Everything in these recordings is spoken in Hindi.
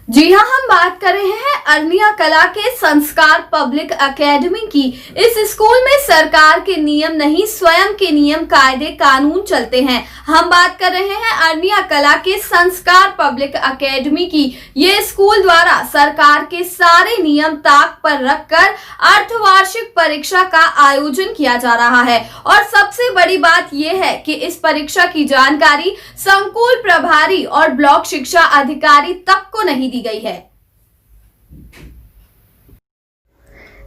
जी हाँ, हम बात कर रहे हैं अरनिया कला के संस्कार पब्लिक एकेडमी की। इस स्कूल में सरकार के नियम नहीं, स्वयं के नियम कायदे कानून चलते हैं। हम बात कर रहे हैं अरनिया कला के संस्कार पब्लिक एकेडमी की। ये स्कूल द्वारा सरकार के सारे नियम ताक पर रखकर अर्धवार्षिक परीक्षा का आयोजन किया जा रहा है। और सबसे बड़ी बात यह है कि इस परीक्षा की जानकारी संकुल प्रभारी और ब्लॉक शिक्षा अधिकारी तक को नहीं दी गई है।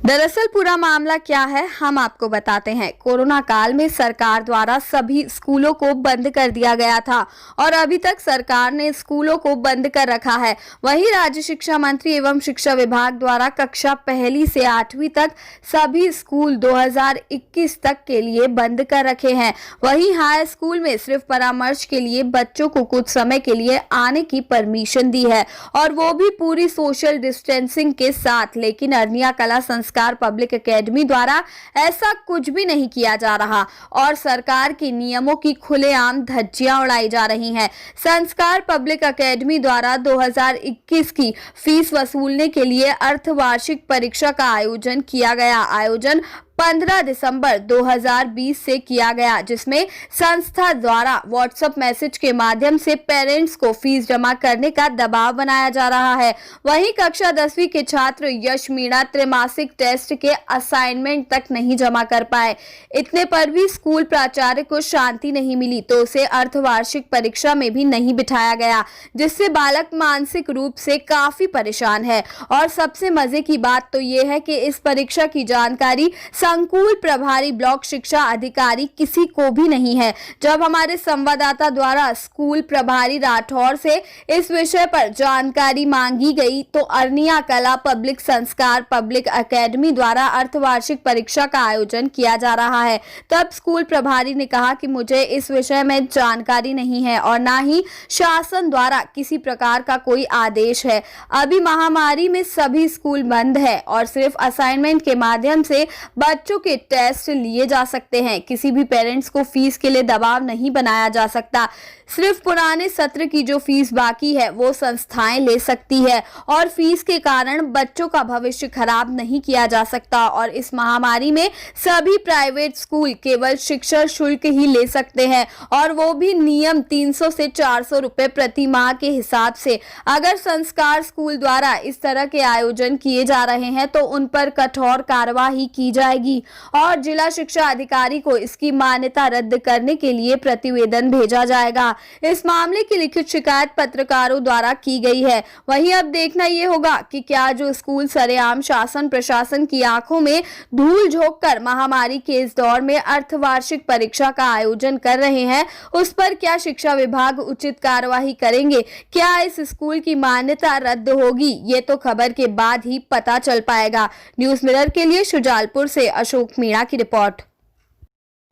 दरअसल पूरा मामला क्या है हम आपको बताते हैं। कोरोना काल में सरकार द्वारा सभी स्कूलों को बंद कर दिया गया था और अभी तक सरकार ने स्कूलों को बंद कर रखा है। वहीं राज्य शिक्षा मंत्री एवं शिक्षा विभाग द्वारा कक्षा 1 से 8वीं तक सभी स्कूल 2021 तक के लिए बंद कर रखे हैं। वहीं हाई स्कूल में सिर्फ परामर्श के लिए बच्चों को कुछ समय के लिए आने की परमिशन दी है और वो भी पूरी सोशल डिस्टेंसिंग के साथ। लेकिन अरनिया कला संस्कार पब्लिक एकेडमी द्वारा ऐसा कुछ भी नहीं किया जा रहा और सरकार के नियमों की खुलेआम धज्जियां उड़ाई जा रही हैं। संस्कार पब्लिक एकेडमी द्वारा 2021 की फीस वसूलने के लिए अर्धवार्षिक परीक्षा का आयोजन किया गया। आयोजन 15 दिसंबर 2020 से किया गया, जिसमें संस्था द्वारा व्हाट्सएप मैसेज के माध्यम से पेरेंट्स को फीस जमा करने का दबाव बनाया जा रहा है। वहीं कक्षा 10वीं के छात्र यश मीणा त्रैमासिक टेस्ट के असाइनमेंट तक नहीं जमा कर पाए। इतने पर भी स्कूल प्राचार्य को शांति नहीं मिली तो उसे अर्धवार्षिक परीक्षा में भी नहीं बिठाया गया, जिससे बालक मानसिक रूप से काफी परेशान है। और सबसे मजे की बात तो ये है कि इस परीक्षा की जानकारी संकुल प्रभारी ब्लॉक शिक्षा अधिकारी किसी को भी नहीं है। जब हमारे संवाददाता द्वारा स्कूल प्रभारी राठौर से इस विषय पर जानकारी मांगी गई तो अरनिया कला पब्लिक संस्कार पब्लिक एकेडमी द्वारा अर्धवार्षिक परीक्षा का आयोजन किया जा रहा है, तब स्कूल प्रभारी ने कहा कि मुझे इस विषय में जानकारी नहीं है और ना ही शासन द्वारा किसी प्रकार का कोई आदेश है। अभी महामारी में सभी स्कूल बंद है और सिर्फ असाइनमेंट के माध्यम से बच्चों के टेस्ट लिए जा सकते हैं। किसी भी पेरेंट्स को फीस के लिए दबाव नहीं बनाया जा सकता। सिर्फ पुराने सत्र की जो फीस बाकी है वो संस्थाएं ले सकती है और फीस के कारण बच्चों का भविष्य खराब नहीं किया जा सकता। और इस महामारी में सभी प्राइवेट स्कूल केवल शिक्षा शुल्क ही ले सकते हैं और वो भी नियम 300 से 400 रुपए प्रति माह के हिसाब से। अगर संस्कार स्कूल द्वारा इस तरह के आयोजन किए जा रहे हैं तो उन पर कठोर कार्रवाई की जाएगी और जिला शिक्षा अधिकारी को इसकी मान्यता रद्द करने के लिए प्रतिवेदन भेजा जाएगा। इस मामले की लिखित शिकायत पत्रकारों द्वारा की गई है। वहीं अब देखना यह होगा कि क्या जो स्कूल सरेआम शासन प्रशासन की आंखों में धूल झोंककर महामारी के इस दौर में अर्धवार्षिक परीक्षा का आयोजन कर रहे हैं, उस पर क्या शिक्षा विभाग उचित कार्रवाई करेंगे? क्या इस स्कूल की मान्यता रद्द होगी? ये तो खबर के बाद ही पता चल पाएगा। न्यूज मिरर के लिए शुजालपुर से अशोक मीणा की रिपोर्ट।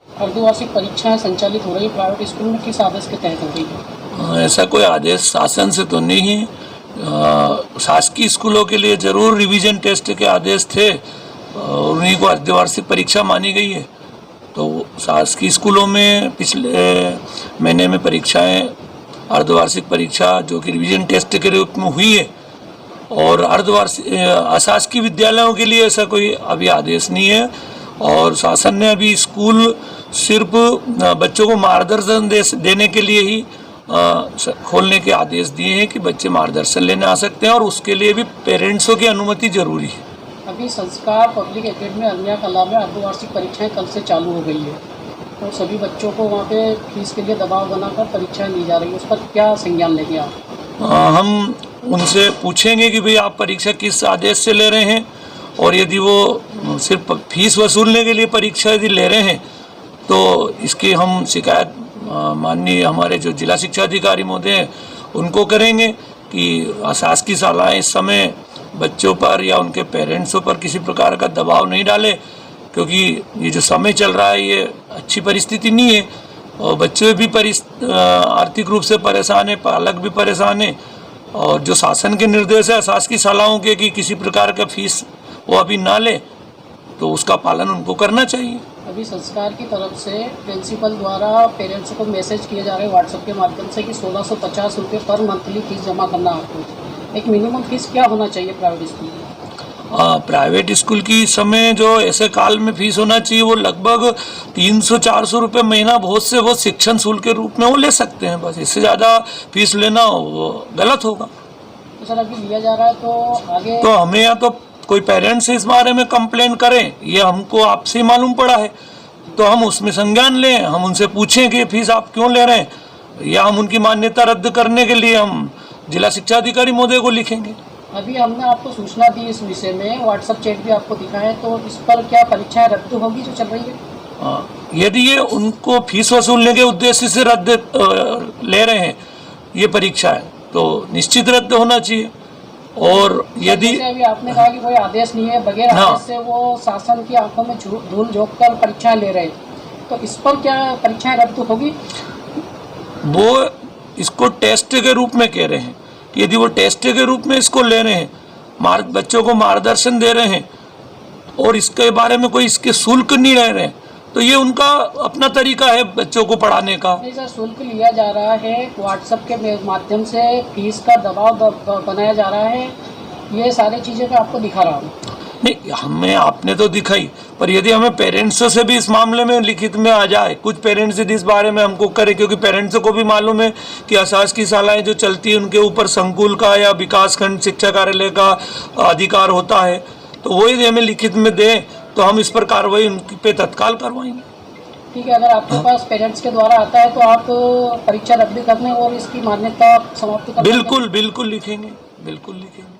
अर्धवार्षिक परीक्षाएं संचालित हो रही प्राइवेट स्कूल में किस आदेश के तहत हो रही है? ऐसा कोई आदेश शासन से तो नहीं है। शासकीय स्कूलों के लिए जरूर रिवीजन टेस्ट के आदेश थे और उन्हीं को अर्धवार्षिक परीक्षा मानी गई है। तो शासकीय स्कूलों में पिछले महीने में परीक्षाएं अर्धवार्षिक परीक्षा जो कि रिवीजन टेस्ट के रूप में हुई है और अर्धवार्षिक अशासकीय विद्यालयों के लिए ऐसा कोई अभी आदेश नहीं है। और शासन ने अभी स्कूल सिर्फ बच्चों को मार्गदर्शन देने के लिए ही खोलने के आदेश दिए हैं कि बच्चे मार्गदर्शन लेने आ सकते हैं और उसके लिए भी पेरेंट्सों की अनुमति जरूरी है। अभी संस्कार पब्लिक एकेडमी अरनिया कला में अर्धवार्षिक परीक्षाएं कल से चालू हो गई है और सभी बच्चों को वहाँ पे फीस के लिए दबाव बनाकर परीक्षाएं ली जा रही है, उस पर क्या संज्ञान लेंगे आप? हम उनसे पूछेंगे कि भाई आप परीक्षा किस आदेश से ले रहे हैं और यदि वो सिर्फ फीस वसूलने के लिए परीक्षा यदि ले रहे हैं तो इसकी हम शिकायत माननीय हमारे जो जिला शिक्षा अधिकारी महोदय हैं उनको करेंगे कि शासकीय शालाएं इस समय बच्चों पर या उनके पेरेंट्सों पर किसी प्रकार का दबाव नहीं डाले, क्योंकि ये जो समय चल रहा है ये अच्छी परिस्थिति नहीं है और बच्चे भी आर्थिक रूप से परेशान है, पालक भी परेशान है। और जो शासन के निर्देश है शासकीय शालाओं के कि किसी प्रकार का फीस वो अभी ना ले, तो उसका पालन उनको करना चाहिए। अभी संस्कार की तरफ से प्रिंसिपल द्वारा पेरेंट्स को मैसेज किए जा रहे हैं व्हाट्सएप के माध्यम से कि 1650 रुपये पर मंथली फीस जमा करना आपको। एक मिनिमम फीस क्या होना चाहिए प्राइवेट स्कूल में? प्राइवेट स्कूल की इस समय जो ऐसे काल में फीस होना चाहिए वो लगभग 300-400 रुपये महीना बहुत से बहुत शिक्षण शुल्क के रूप में वो ले सकते हैं। बस इससे ज़्यादा फीस लेना वो गलत होगा। तो सर अभी लिया जा रहा है तो आगे तो हमें या तो कोई पेरेंट्स इस बारे में कंप्लेन करें, ये हमको आपसे मालूम पड़ा है तो हम उसमें संज्ञान लें, हम उनसे पूछें कि फीस आप क्यों ले रहे हैं, या हम उनकी मान्यता रद्द करने के लिए हम जिला शिक्षा अधिकारी महोदय को लिखेंगे। अभी हमने आपको सूचना दी इस विषय में, व्हाट्सएप चैट भी आपको दिखा है, तो इस पर क्या परीक्षाएं रद्द होगी जो चल रही है? यदि ये उनको फीस वसूलने के उद्देश्य से रद्द ले रहे हैं ये परीक्षा है तो निश्चित रद्द होना चाहिए। और यदि जैसे अभी आपने कहा कि कोई आदेश नहीं है, बगैर आदेश से वो शासन की आंखों में धूल झोंक कर परीक्षाएं ले रहे हैं, तो इस पर क्या परीक्षाएं रद्द होगी? वो इसको टेस्ट के रूप में कह रहे हैं कि यदि वो टेस्ट के रूप में इसको ले रहे हैं, बच्चों को मार्गदर्शन दे रहे हैं और इसके बारे में कोई इसके शुल्क नहीं ले रहे हैं, तो ये उनका अपना तरीका है बच्चों को पढ़ाने का। नहीं सर, शुल्क लिया जा रहा है, व्हाट्सएप के माध्यम से फीस का दबाव बनाया जा रहा है, ये सारी चीज़ें मैं आपको दिखा रहा हूँ। नहीं, हमें आपने तो दिखाई, पर यदि हमें पेरेंट्स से भी इस मामले में लिखित में आ जाए, कुछ पेरेंट्स इस बारे में हमको करें, क्योंकि पेरेंट्स को भी मालूम है कि अशासकीय शालाएं जो चलती है उनके ऊपर संकुल का या विकासखंड शिक्षा कार्यालय का अधिकार होता है, तो वो यदि हमें लिखित में दें तो हम इस पर कार्रवाई उन पे तत्काल करवाएंगे। ठीक है, अगर आपके पास पेरेंट्स के द्वारा आता है तो आप परीक्षा रद्द करने और इसकी मान्यता समाप्त करने बिल्कुल लिखेंगे, बिल्कुल लिखेंगे।